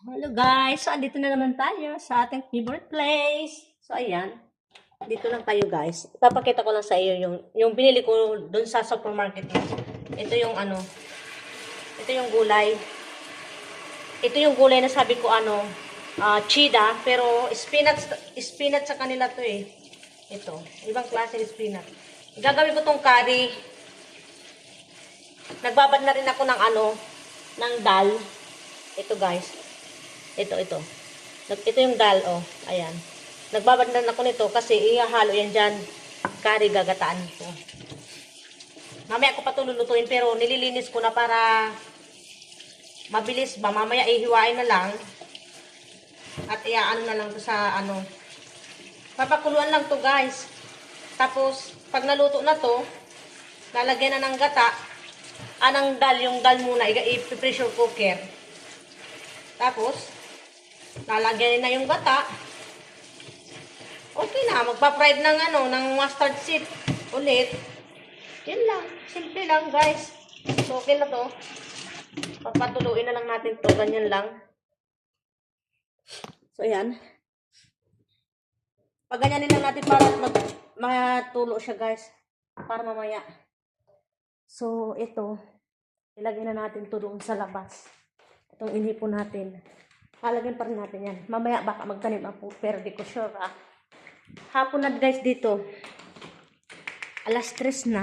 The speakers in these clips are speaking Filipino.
Hello guys! So, andito na naman tayo sa ating favorite place. So, ayan. Dito lang tayo guys. Ipapakita ko lang sa iyo yung binili ko dun sa supermarket. Ito yung ano. Ito yung gulay. Ito yung gulay na sabi ko cheetah. Pero spinach sa kanila to eh. Ito. Ibang klase ng spinach. Gagawin ko tong curry. Nagbabad na rin ako ng dal. Ito guys. Ito. Ito yung dal, oh. Ayan. Nagbabad na ako nito kasi ihahalo yan dyan. Curry gagataan ko. Mamaya ko pa ito lulutuin pero nililinis ko na para mabilis ba. Mamaya ihiwain na lang. At iaano na lang to sa papakuluan lang to guys. Tapos, pag naluto na to, lalagyan na ng gata. Yung dal muna, i-pressure cooker. Tapos, lalagyan na yung gata. Okay na, magpa-fried ng mustard seed ulit. Yan lang, simple lang guys. So, okay na to. Papatuluin na lang natin to, ganyan lang. So, ayan. Paganyanin lang natin para matulo siya guys. Para mamaya. So, ito. Ilagay na natin to doon sa labas. Itong inipon natin. Halagyan pa rin natin yan. Mamaya baka magtanim ako, pero di ko sure Hapon na guys dito. Alas 3 na.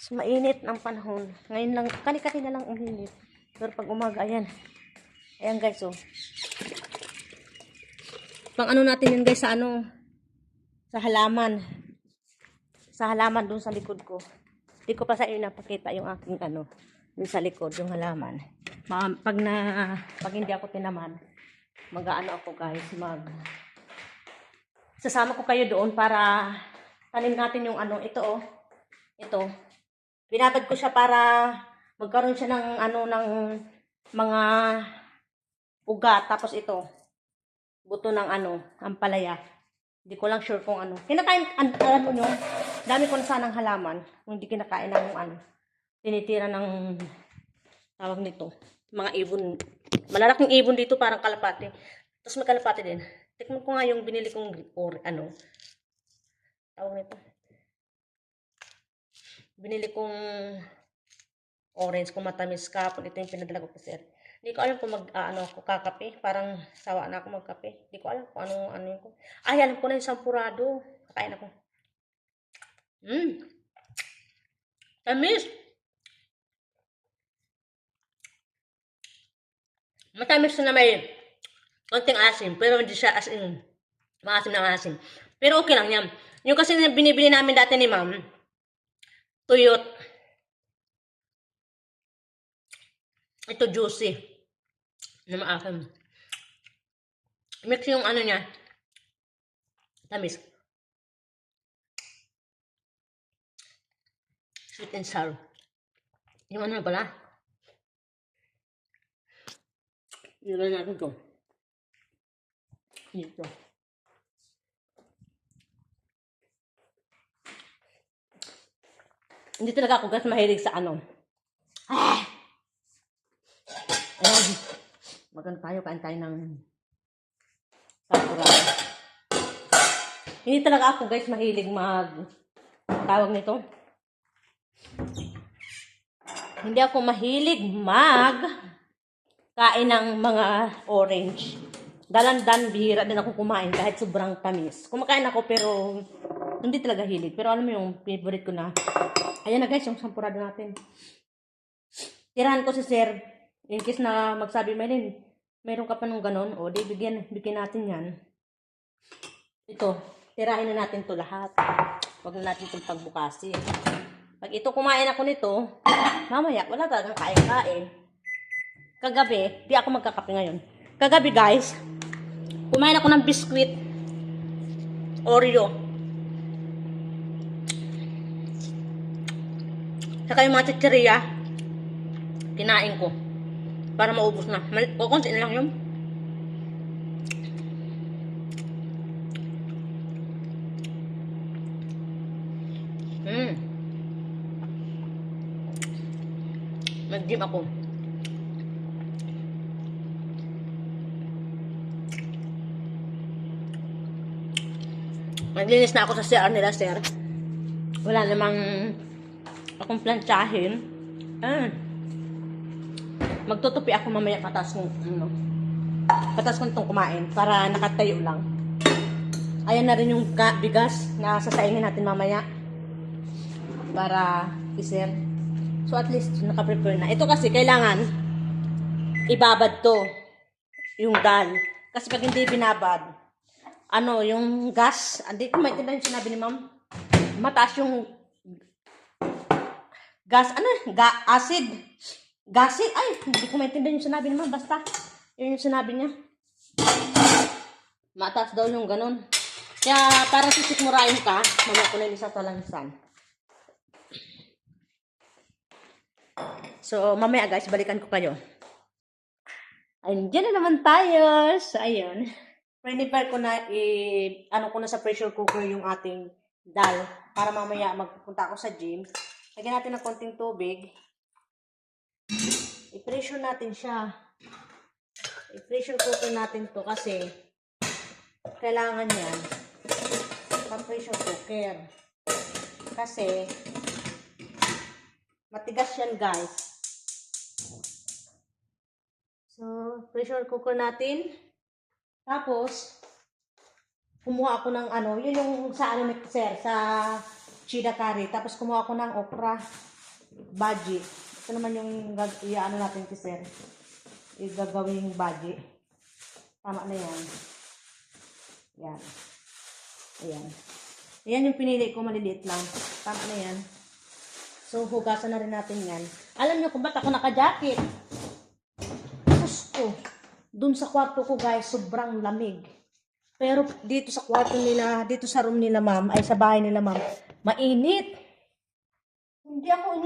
So, mainit ang panahon. Ngayon lang, kani-kani na lang uminit. Pero pag umaga, ayan. Ayan guys, oh. Pang natin yan guys sa sa halaman. Sa halaman doon sa likod ko. Di ko pa sa inyo napakita yung aking doon sa likod, yung halaman. Pag hindi ako tinaman, ako guys, sasama ko kayo doon para tanim natin yung ito oh. Ito. Binabad ko siya para magkaroon siya ng mga ugat. Tapos ito, buto ng ampalaya. Hindi ko lang sure kung Kinakain, nyo, dami ko na sanang halaman. Kung hindi kinakain ng tinitira ng tawag nito. Mga ibon. Malalaking ibon dito, parang kalapate. Tapos may kalapate din. Tikman ko nga yung binili kong tawag nito. Binili kong orange kung matamis ka. Ito yung pinadala ko kasi. Hindi ko alam kung ako kakape. Parang sawa na ako magkape. Hindi ko alam kung ano yung ko. Alam ko na yung sampurado. Kakain ako. Tamis! Matamis na may konting asim, pero hindi siya as in maasim na asim. Pero okay lang yan. Yung kasi binibili namin dati ni ma'am, tuyot. Ito juicy. Na maasim. Mix yung niya. Tamis. Sweet and sour. Yung pala. Ilagay natin ito. Dito. Hindi talaga ako guys mahilig sa Ayan. Maganda tayo, kain tayo ng sampurado. Hindi talaga ako guys mahilig tawag nito. Hindi ako mahilig kain ng mga orange. Dalandan, bihira din ako kumain kahit sobrang tamis. Kumakain ako pero hindi talaga hilig. Pero alam mo yung favorite ko na. Ayan na guys, yung sampurado natin. Tirahan ko si sir. In case na magsabi, mayroon ka pa nung ganon. O, di bigyan natin yan. Ito, tirahin na natin to lahat. Huwag na natin itong pagbukasin. Pag ito kumain ako nito, mamaya, wala talagang kain-kain. Kagabi, di ako magkakape ngayon. Kagabi guys, kumain ako ng biskuit Oreo. Saka yung mga chichirya, kinain ko. Para maubos na. Kukunti na lang yun. Nag-gym ako. Naglinis na ako sa CR nila, sir. Wala namang akong plantsahin. Magtutupi ako mamaya patas kong, patas kong itong kumain para nakatayo lang. Ayan na rin yung bigas na sasaingin natin mamaya para i-serve. So at least naka-prepare na. Ito kasi kailangan ibabad to. Yung dal. Kasi pag hindi binabad, yung gas, hindi ko maintindihan yung sinabi ni ma'am. Mataas yung gas, acid. Gasid, hindi ko maintindihan yung sinabi ni ma'am. Basta, yun yung sinabi niya. Mataas daw yung ganun. Kaya parang sisikmurahin ka, mamaya ko na isa talansan. So, mamaya guys, balikan ko kayo. Ayun, dyan na naman tayo. So, ayun. Prepare ko na, ko na sa pressure cooker yung ating dal. Para mamaya magpupunta ako sa gym. Lagyan natin ng konting tubig. I-pressure natin siya. I-pressure cooker natin to kasi kailangan yan pang pressure cooker. Kasi matigas yan guys. So, pressure cooker natin. Tapos, kumuha ako ng yun yung sa mixer, sa chida curry. Tapos, kumuha ako ng okra, baji. Ito naman yung natin sir. Igagawin yung baji. Tama na yan. Yan. Ayan. Ayan yung pinili ko, maliliit lang. Tama na yan. So, hugasan na rin natin yan. Alam nyo kung ba't ako naka-jacket? Gusto. Dun sa kwarto ko guys, sobrang lamig. Pero dito sa kwarto nila, dito sa room nila ma'am, ay sa bahay nila ma'am, mainit. Hindi ako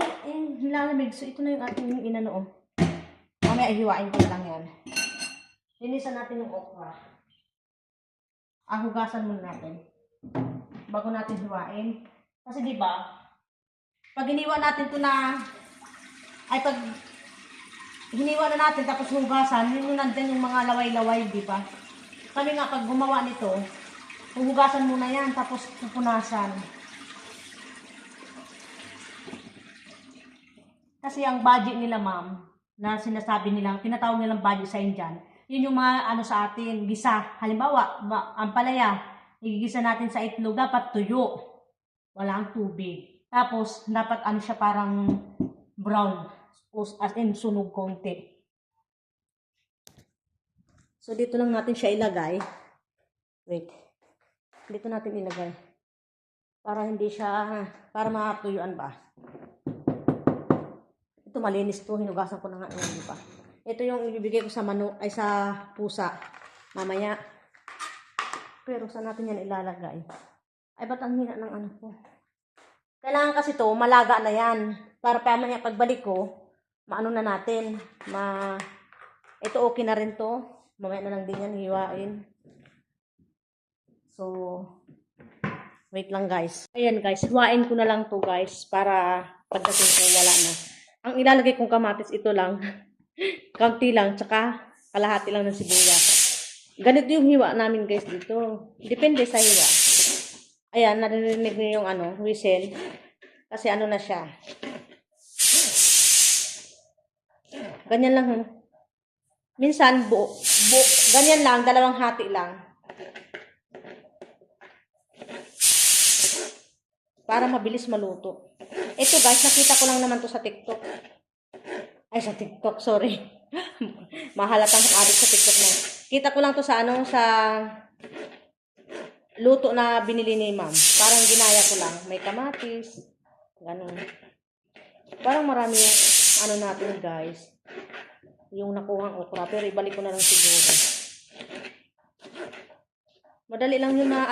nilalamig. So ito na yung ating inano. Mamaya ihiwain ko lang yan. Linisan natin yung okra. Hugasan muna natin. Bago natin hiwain. Kasi di ba pag hiniwa natin ito pag hiniwa na natin tapos hugasan, yun yung nandyan yung mga laway-laway, di ba? Kami nga, pag gumawa nito, hugasan muna yan, tapos pupunasan. Kasi ang budget nila, ma'am, na sinasabi nilang, tinatawag nilang budget sa Indian, yun yung mga sa atin, gisa. Halimbawa, ang palaya, igigisa natin sa itlog, dapat tuyo. Walang tubig. Tapos, dapat siya parang brown. As in, sunog konti. So, dito lang natin siya ilagay. Wait. Dito natin ilagay. Para hindi siya, para makatuyuan ba. Ito malinis to. Hinugasan ko na nga yun, di ba? Ito yung ibibigay ko sa sa pusa. Mamaya. Pero saan natin yan ilalagay? Ay, ba't ang hina ng ko? Kailangan kasi to, malaga na yan. Para mamaya pagbalik ko, maano na natin. Ito okay na rin to. Mamaya na lang din yan, hiwain. So, wait lang guys. Ayan guys, hiwain ko na lang to guys. Para pagdating ko, wala na. Ang ilalagay kong kamatis, ito lang. Kaunti lang, tsaka kalahati lang ng sibuyas. Ganito yung hiwa namin guys dito. Depende sa hiwa. Ayan, narinig niyo yung whistle. Kasi na siya. Ganyan lang. Minsan, ganyan lang, dalawang hati lang. Para mabilis maluto. Ito guys, nakita ko lang naman to sa TikTok. Ay, sa TikTok, sorry. Mahalatang adik sa TikTok na. Kita ko lang to sa sa luto na binili ni ma'am. Parang ginaya ko lang. May kamatis. Ganun. Parang marami yung natin guys. Yung nakuhang okra. Pero ibalik ko na lang siguro. Madali lang yun na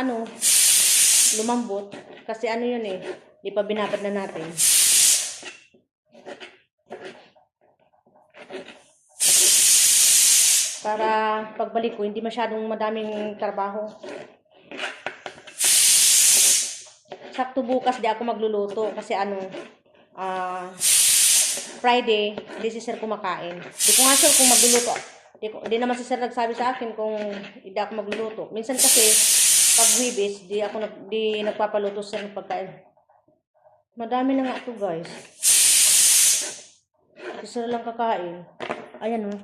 lumambot. Kasi yun di pa binabad na natin. Para pagbalik ko, hindi masyadong madaming trabaho. Sakto bukas di ako magluluto. Kasi Friday, hindi si sir kumakain. Di ko nga sure kung magluluto. Di naman si sir nagsabi sa akin kung hindi ako magluluto. Minsan kasi, pag Wibis, di nagpapaluto sa pagkain. Madami na nga to guys. Isa lang kakain. Ayan oh.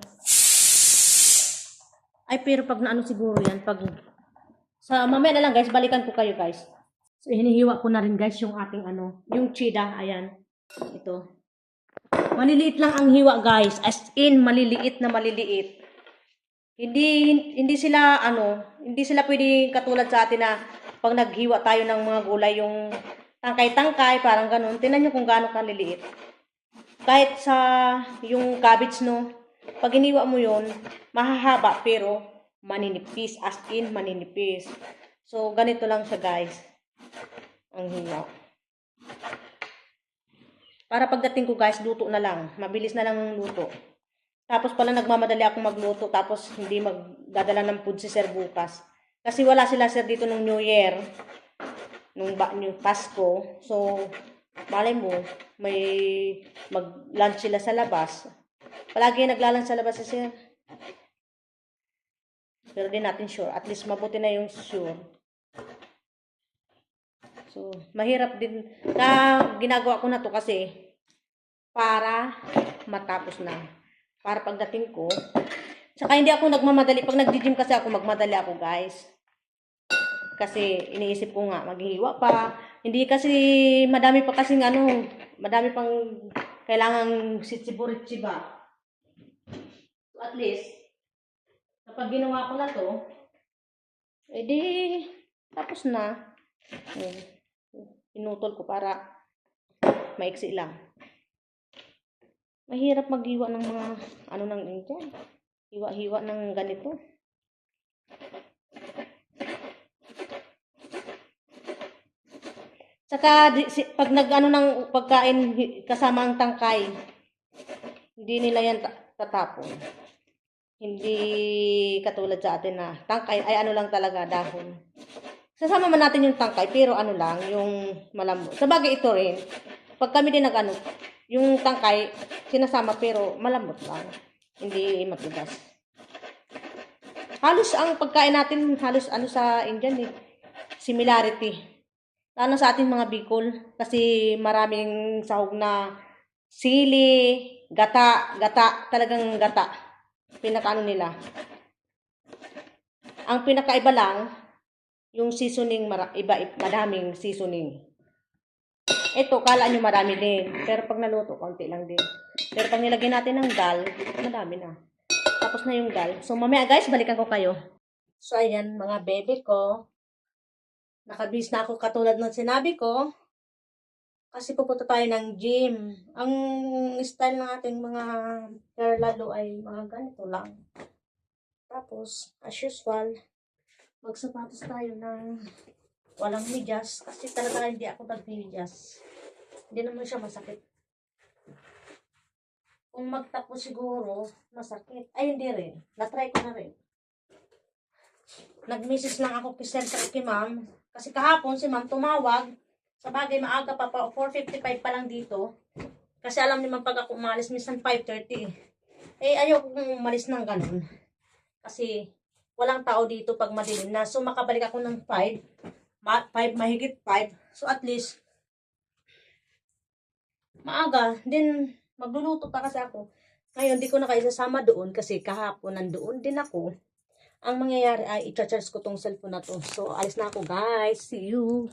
Ay, pero pag naano siguro yan, pag sa mamaya na lang guys, balikan ko kayo guys. So, hinihiwa ko na rin guys yung ating ano, yung cheetah, ayan. Ito. Maliliit lang ang hiwa guys, as in maliliit na maliliit. Hindi sila hindi sila pwedeng katulad sa atin na pag naghiwa tayo ng mga gulay yung tangkay-tangkay, parang ganun. Tingnan niyo kung gaano kaliliit. Kahit sa yung cabbage no, pag iniwa mo yun, mahahaba pero maninipis, as in maninipis. So ganito lang siya guys. Ang hiwa. Para pagdating ko guys, luto na lang. Mabilis na lang ang luto. Tapos pala nagmamadali akong magluto tapos hindi magdadala ng food si Sir bukas. Kasi wala sila sir dito nung New Year. Nung Pasko. So, malay mo, may mag-lunch sila sa labas. Palagi naglalunch sa labas si Sir. Pero di natin sure. At least mabuti na yung sure. So, mahirap din na ginagawa ko na to kasi para matapos na. Para pagdating ko. Saka hindi ako nagmamadali. Pag nag-gym kasi ako, magmadali ako guys. Kasi iniisip ko nga, maghihiwa pa. Hindi kasi, madami pa kasing madami pang kailangang sitsiburitsi ba. So at least, kapag ginawa ko na to, edi, tapos na. Pinutol ko para maiksi lang. Mahirap maghiwa ng mga, ng Indian. Hiwa-hiwa ng ganito. Saka pag ng pagkain kasama ang tangkay, hindi nila yan tatapon. Hindi katulad sa atin na tangkay ay lang talaga dahon. Sasama man natin yung tangkay pero lang yung malambot. Sabagay ito rin. Pag kami din yung tangkay sinasama pero malambot lang. Hindi matigas. Halos ang pagkain natin halos sa Indian similarity. Lalo sa ating mga Bicol kasi maraming sahog na sili, gata, talagang gata. Pinakaano nila. Ang pinakaiba lang yung seasoning madaming seasoning. Ito kala nyo marami din, pero pag naluto konti lang din. Pero pag nilagyan natin ng dal, madami na. Tapos na yung dal. So mamaya guys, balikan ko kayo. So ayan mga bebe ko. Nakabis na ako katulad ng sinabi ko. Kasi pupunta tayo ng gym. Ang style ng ating mga hair lalo ay mga ganito lang. Tapos, as usual, magsapatos tayo ng walang medyas. Kasi talaga hindi ako nag-medyas. Hindi naman siya masakit. Kung magtakbo siguro, masakit. Ay, hindi rin. Na-try ko na rin. Nag-message lang ako kay ma'am. Kasi kahapon si ma'am tumawag. Sa bagay maaga pa 4:55 pa lang dito. Kasi alam niyo man pag ako umalis minsan 5:30. Eh ayoko kung umalis ng ganun. Kasi walang tao dito pag madilim na. So makabalik ako ng 5 mahigit 5. So at least maaga. Then magluluto pa kasi ako. Ngayon di ko na kayo sasama doon kasi kahapon nandoon din ako. Ang mangyayari ay i-charge ko tong cellphone na to. So, alis na ako guys. See you.